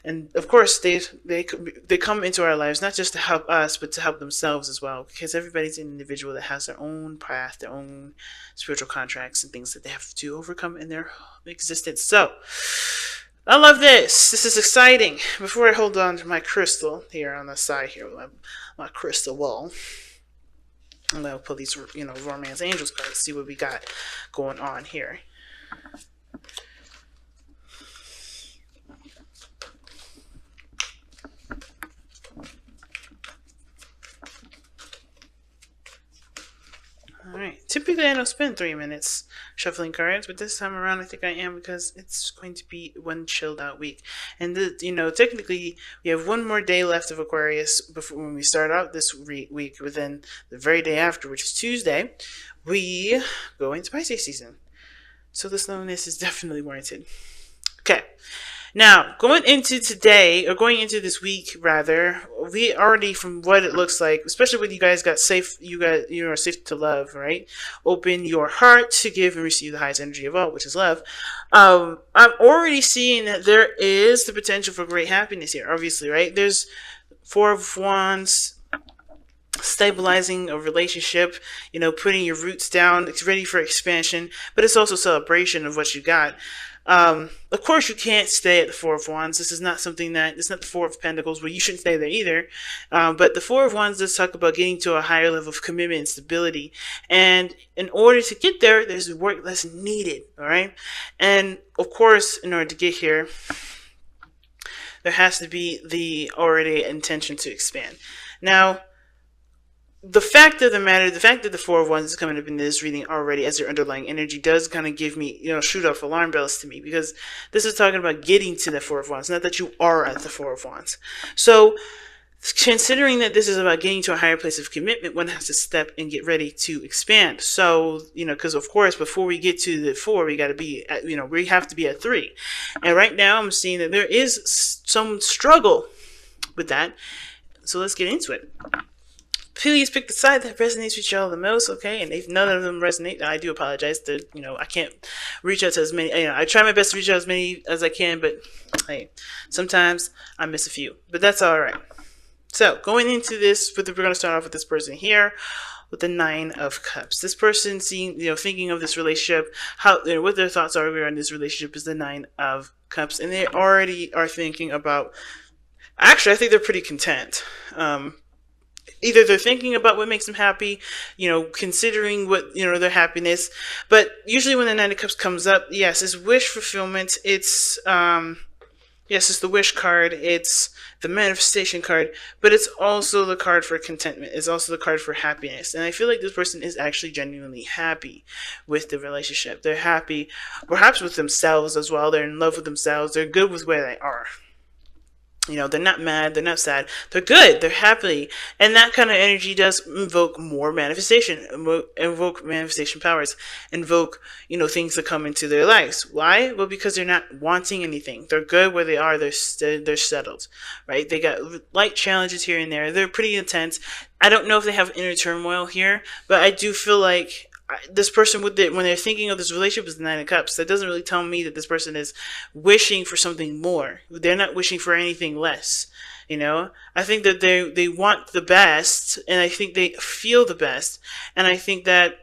And of course, they come into our lives not just to help us, but to help themselves as well. Because everybody's an individual that has their own path, their own spiritual contracts, and things that they have to overcome in their existence. So, I love this. This is exciting. Before I hold on to my crystal here on the side here, my crystal wall, I'm gonna pull these, romance angels cards. See what we got going on here. Alright, typically I don't spend 3 minutes shuffling cards, but this time around I think I am because it's going to be one chilled out week. And, technically we have one more day left of Aquarius before when we start out this week, but then the very day after, which is Tuesday, we go into Pisces season. So the slowness is definitely warranted. Okay. Now, going into today, or going into this week rather, we already, from what it looks like, especially when you guys got safe, you are safe to love, right? Open your heart to give and receive the highest energy of all, which is love. I'm already seeing that there is the potential for great happiness here, obviously, right? There's Four of Wands, stabilizing a relationship, putting your roots down. It's ready for expansion, but it's also celebration of what you got. Of course, you can't stay at the Four of Wands. This is not it's not the Four of Pentacles, where you shouldn't stay there either. But the Four of Wands does talk about getting to a higher level of commitment and stability. And in order to get there, there's work that's needed, all right? And of course, in order to get here, there has to be the already intention to expand. Now, the fact of the Four of Wands is coming up in this reading already as your underlying energy does kind of give me, shoot off alarm bells to me, because this is talking about getting to the Four of Wands, not that you are at the Four of Wands. So, considering that this is about getting to a higher place of commitment, one has to step and get ready to expand. So, because of course, before we get to the 4, we got to be at, we have to be at 3. And right now I'm seeing that there is some struggle with that. So let's get into it. Please pick the side that resonates with y'all the most, okay? And if none of them resonate, I do apologize. That I can't reach out to as many. I try my best to reach out as many as I can, but hey, sometimes I miss a few. But that's all right. So going into this, we're going to start off with this person here, with the Nine of Cups. This person thinking of this relationship, what their thoughts are around this relationship is the Nine of Cups, and they already are thinking about. Actually, I think they're pretty content. Either they're thinking about what makes them happy, considering what, their happiness. But usually when the Nine of Cups comes up, yes, it's wish fulfillment. It's, it's the wish card. It's the manifestation card. But it's also the card for contentment. It's also the card for happiness. And I feel like this person is actually genuinely happy with the relationship. They're happy, perhaps with themselves as well. They're in love with themselves. They're good with where they are. They're not mad, they're not sad, they're good, they're happy. And that kind of energy does invoke more manifestation, invoke manifestation powers, invoke, things that come into their lives. Why? Well, because they're not wanting anything. They're good where they are, they're settled, right? They got light challenges here and there. They're pretty intense. I don't know if they have inner turmoil here, but I do feel like this person, when they're thinking of this relationship, is the Nine of Cups. That doesn't really tell me that this person is wishing for something more. They're not wishing for anything less. I think that they want the best, and I think they feel the best, and I think that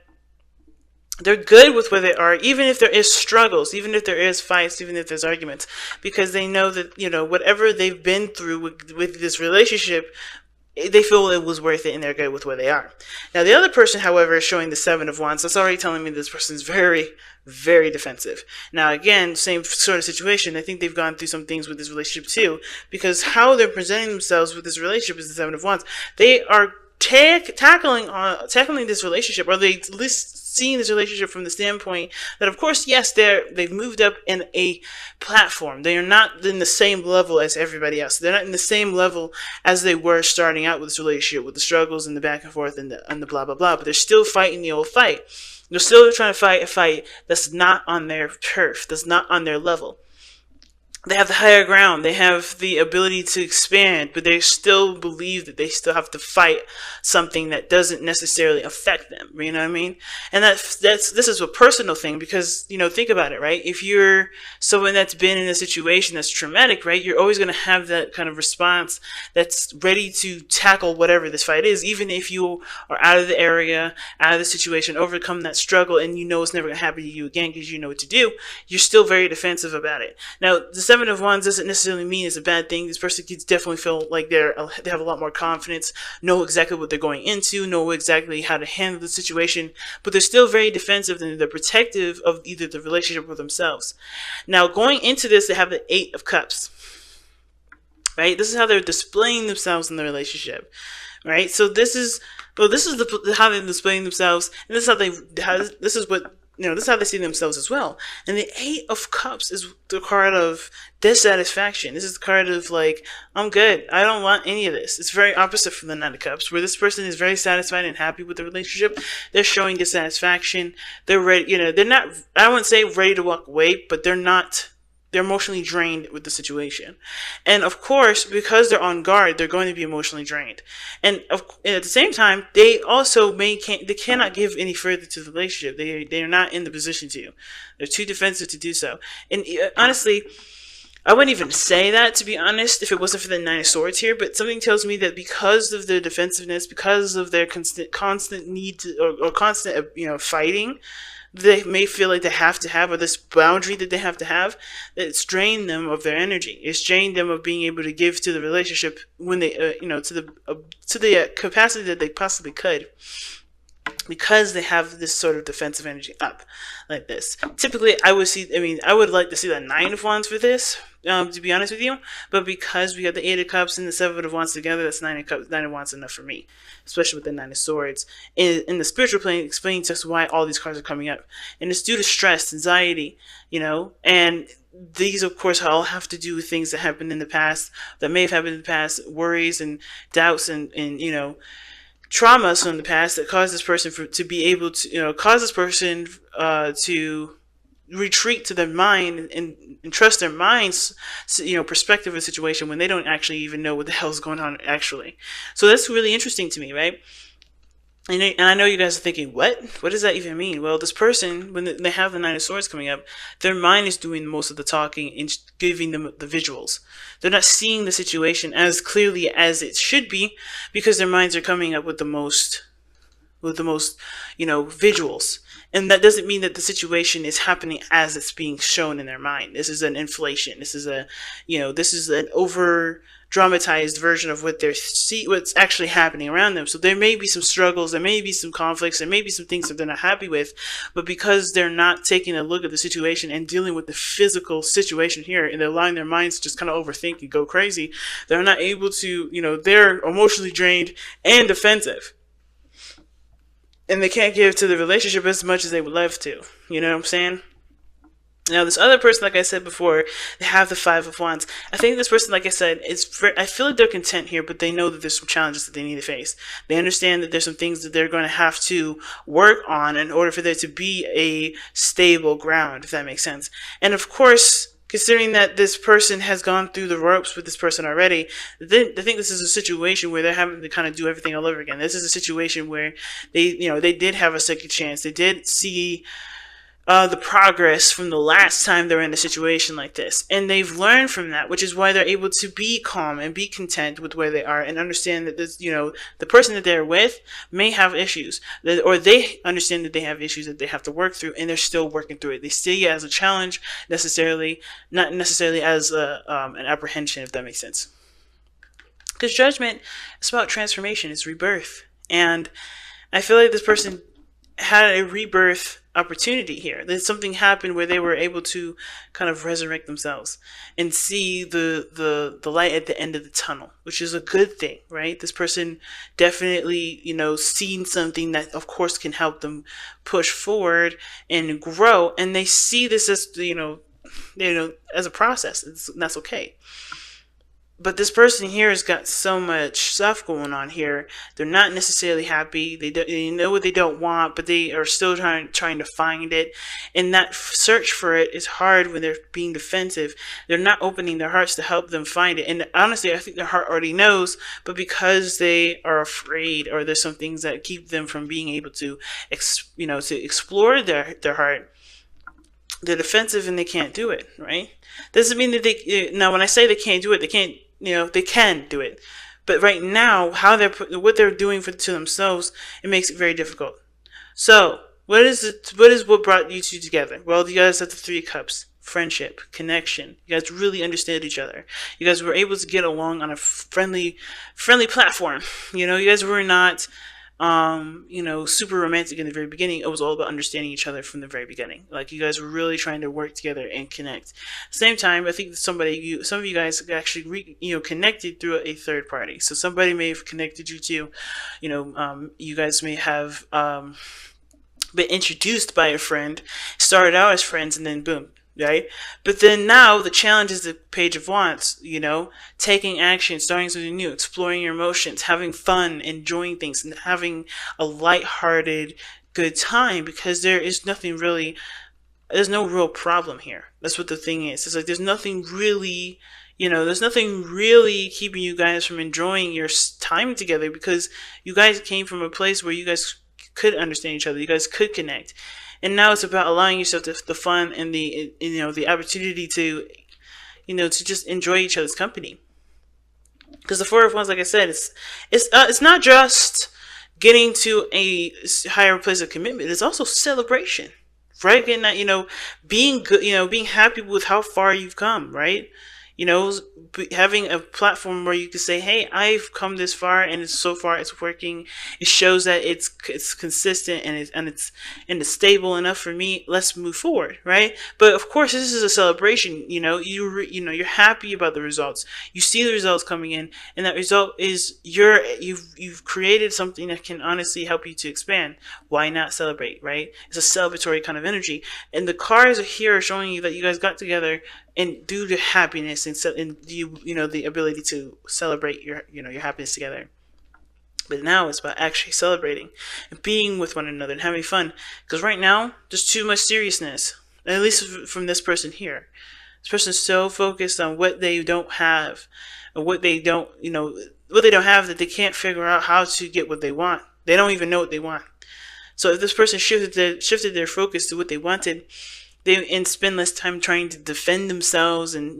they're good with where they are, even if there is struggles, even if there is fights, even if there's arguments, because they know that whatever they've been through with this relationship, they feel it was worth it, and they're good with where they are. Now, the other person, however, is showing the Seven of Wands. That's already telling me this person is very, very defensive. Now, again, same sort of situation. I think they've gone through some things with this relationship too, because how they're presenting themselves with this relationship is the Seven of Wands. They are tackling this relationship, or they at least seeing this relationship from the standpoint that, of course, yes, they've moved up in a platform. They are not in the same level as everybody else. They're not in the same level as they were starting out with this relationship, with the struggles and the back and forth and the blah, blah, blah. But they're still fighting the old fight. They're still trying to fight a fight that's not on their turf, that's not on their level. they have the higher ground. They have the ability to expand, but they still believe that they still have to fight something that doesn't necessarily affect them. You know what I mean? And this is a personal thing because, think about it, right? If you're someone that's been in a situation that's traumatic, right, you're always going to have that kind of response that's ready to tackle whatever this fight is, even if you are out of the area, out of the situation, overcome that struggle, and it's never going to happen to you again because you know what to do. You're still very defensive about it. Now, the Seven of Wands doesn't necessarily mean it's a bad thing. This person could definitely feel like they have a lot more confidence, know exactly what they're going into, know exactly how to handle the situation, but they're still very defensive and they're protective of either the relationship or themselves. Now, going into this, they have the Eight of Cups, right? This is how they're displaying themselves in the relationship, right? So this is how they're displaying themselves, and this is how they see themselves as well. And the Eight of Cups is the card of dissatisfaction. This is the card of like, I'm good. I don't want any of this. It's very opposite from the Nine of Cups, where this person is very satisfied and happy with the relationship. They're showing dissatisfaction. They're ready, they're not, I wouldn't say ready to walk away, but they're emotionally drained with the situation. And of course, because they're on guard, they're going to be emotionally drained. And at the same time, they also they cannot give any further to the relationship. They are not in the position to. They're too defensive to do so. And honestly, I wouldn't even say that, to be honest, if it wasn't for the Nine of Swords here, but something tells me that because of their defensiveness, because of their constant need to, or constant, fighting, they may feel like they have to have, or this boundary that they have to have, that it's drained them of their energy. It's drained them of being able to give to the relationship when they, to the capacity that they possibly could, because they have this sort of defensive energy up like this. Typically, I would like to see that Nine of Wands for this, to be honest with you, but because we got the Eight of Cups and the Seven of Wands together, that's Nine of Wands enough for me, especially with the Nine of Swords. In the spiritual plane, explaining to us why all these cards are coming up. And it's due to stress, anxiety, and these, of course, all have to do with things that happened in the past, that may have happened in the past, worries and doubts and traumas from the past that caused this person to be able to, cause this person to retreat to their mind and trust their mind's, perspective of the situation when they don't actually even know what the hell's going on actually. So that's really interesting to me, right? And I know you guys are thinking, what does that even mean? Well, this person, when they have the Nine of Swords coming up, their mind is doing most of the talking and giving them the visuals. They're not seeing the situation as clearly as it should be because their minds are coming up with the most, visuals. And that doesn't mean that the situation is happening as it's being shown in their mind. This is an inflation. This is an over dramatized version of what's actually happening around them. So there may be some struggles, there may be some conflicts, there may be some things that they're not happy with, but because they're not taking a look at the situation and dealing with the physical situation here, and they're allowing their minds to just kind of overthink and go crazy, they're not able to, they're emotionally drained and defensive. And they can't give to the relationship as much as they would love to. You know what I'm saying? Now, this other person, like I said before, they have the Five of Wands. I think this person, like I said, I feel like they're content here, but they know that there's some challenges that they need to face. They understand that there's some things that they're going to have to work on in order for there to be a stable ground, if that makes sense. And of course, considering that this person has gone through the ropes with this person already, I think this is a situation where they're having to kind of do everything all over again. This is a situation where they did have a second chance. They did see the progress from the last time they were in a situation like this, and they've learned from that, which is why they're able to be calm and be content with where they are and understand that this, the person that they're with may have issues, or they understand that they have issues that they have to work through, and they're still working through it. They see it as a challenge, not necessarily as an apprehension, if that makes sense. Because Judgment is about transformation, it's rebirth, and I feel like this person had a rebirth opportunity here. That something happened where they were able to kind of resurrect themselves and see the light at the end of the tunnel, which is a good thing, right? This person definitely, seen something that of course can help them push forward and grow, and they see this as, as a process, and that's okay. but this person here has got so much stuff going on here. They're not necessarily happy. They know what they don't want, but they are still trying to find it. And that search for it is hard when they're being defensive. They're not opening their hearts to help them find it. And honestly, I think their heart already knows, but because they are afraid, or there's some things that keep them from being able to, to explore their heart, they're defensive and they can't do it, right? Doesn't mean that now when I say they can't do it, they can't, they can do it. But right now, what they're doing to themselves, it makes it very difficult. So, what brought you two together? Well, you guys have the Three of Cups. Friendship, connection. You guys really understood each other. You guys were able to get along on a friendly platform. You guys were not super romantic in the very beginning. It was all about understanding each other from the very beginning. Like, you guys were really trying to work together and connect. Same time, I think some of you guys actually connected through a third party. So somebody may have connected you to, you guys may have been introduced by a friend, started out as friends, and then boom. Right? But then now the challenge is the Page of Wands, taking action, starting something new, exploring your emotions, having fun, enjoying things, and having a lighthearted, good time, because there's no real problem here. That's what the thing is. It's like there's nothing really keeping you guys from enjoying your time together, because you guys came from a place where you guys could understand each other, you guys could connect. And now it's about allowing yourself the fun and the opportunity to, to just enjoy each other's company. Because the Four of Wands, like I said, it's not just getting to a higher place of commitment. It's also celebration, right? Getting that, being good, being happy with how far you've come, right? Having a platform where you can say, hey, I've come this far, and so far it's working. It shows that it's consistent and it's stable enough for me. Let's move forward, right? But of course, this is a celebration. You're happy about the results. You see the results coming in, and that result is you've created something that can honestly help you to expand. Why not celebrate, right? It's a celebratory kind of energy, and the cards are here showing you that you guys got together and due to happiness and the ability to celebrate your happiness together. But now it's about actually celebrating and being with one another and having fun. Because right now there's too much seriousness, at least from this person here. This person's so focused on what they don't have, or what they don't have, that they can't figure out how to get what they want. They don't even know what they want. So if this person shifted their focus to what they wanted, and spend less time trying to defend themselves and,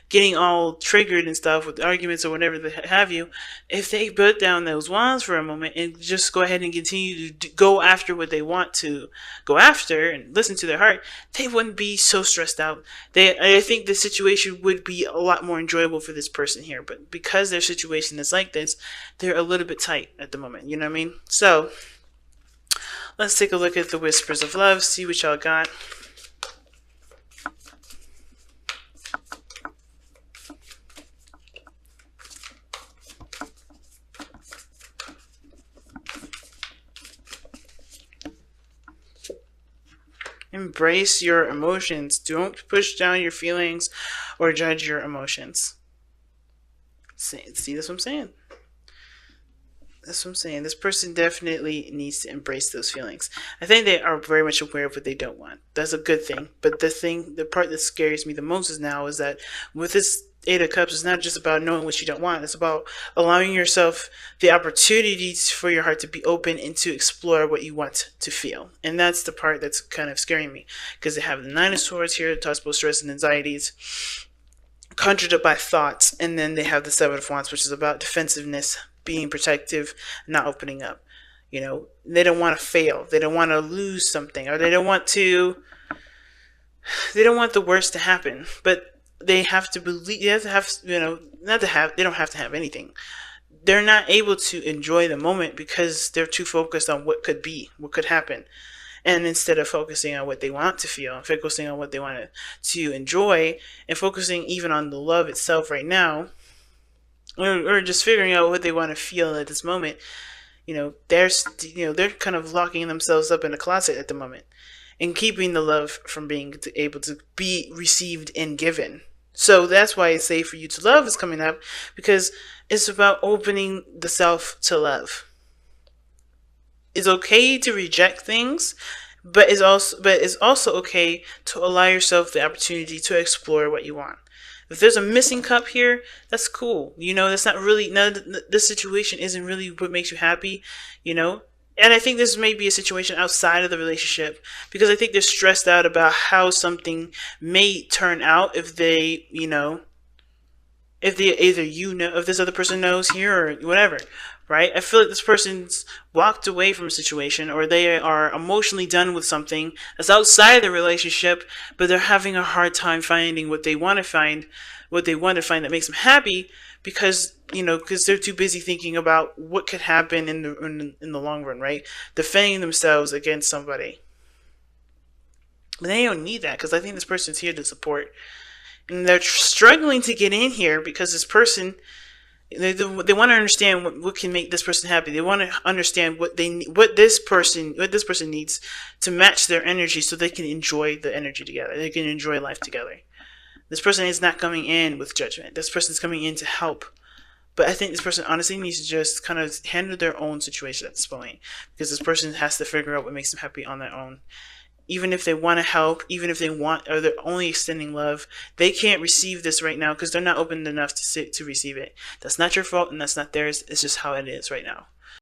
getting all triggered and stuff with arguments or whatever they have you. If they put down those wands for a moment and just go ahead and continue to go after what they want to go after and listen to their heart, they wouldn't be so stressed out. I think the situation would be a lot more enjoyable for this person here. But because their situation is like this, they're a little bit tight at the moment. You know what I mean? So let's take a look at the Whispers of Love, see what y'all got. Embrace your emotions. Don't push down your feelings or judge your emotions. See, that's what I'm saying. That's what I'm saying. This person definitely needs to embrace those feelings. I think they are very much aware of what they don't want. That's a good thing. But the part that scares me the most is that with this Eight of Cups, it's not just about knowing what you don't want. It's about allowing yourself the opportunities for your heart to be open and to explore what you want to feel. And that's the part that's kind of scaring me, because they have the Nine of Swords here, that talks about stress and anxieties, conjured up by thoughts. And then they have the Seven of Wands, which is about defensiveness, being protective, not opening up. They don't want to fail. They don't want to lose something, or they don't want the worst to happen. But they have to believe, they don't have to have anything. They're not able to enjoy the moment because they're too focused on what could be, what could happen. And instead of focusing on what they want to feel, focusing on what they want to enjoy, and focusing even on the love itself right now, or just figuring out what they want to feel at this moment, they're kind of locking themselves up in a closet at the moment and keeping the love from being able to be received and given. So that's why it's safe for you to love is coming up, because it's about opening the self to love. It's okay to reject things, but it's also okay to allow yourself the opportunity to explore what you want. If there's a missing cup here, that's cool. That's not really, this situation isn't really what makes you happy, you know. And I think this may be a situation outside of the relationship, because I think they're stressed out about how something may turn out if if this other person knows here or whatever, right? I feel like this person's walked away from a situation, or they are emotionally done with something that's outside the relationship, but they're having a hard time finding what they want to find that makes them happy, because they're too busy thinking about what could happen in the long run, right? Defending themselves against somebody. But they don't need that, because I think this person's here to support, and they're struggling to get in here because this person, they want to understand what can make this person happy. They want to understand what this person needs to match their energy, so they can enjoy the energy together. They can enjoy life together. This person is not coming in with judgment. This person is coming in to help. But I think this person honestly needs to just kind of handle their own situation at this point, because this person has to figure out what makes them happy on their own. Even if they want to help, even if they want, or they're only extending love, they can't receive this right now because they're not open enough to receive it. That's not your fault, and that's not theirs. It's just how it is right now.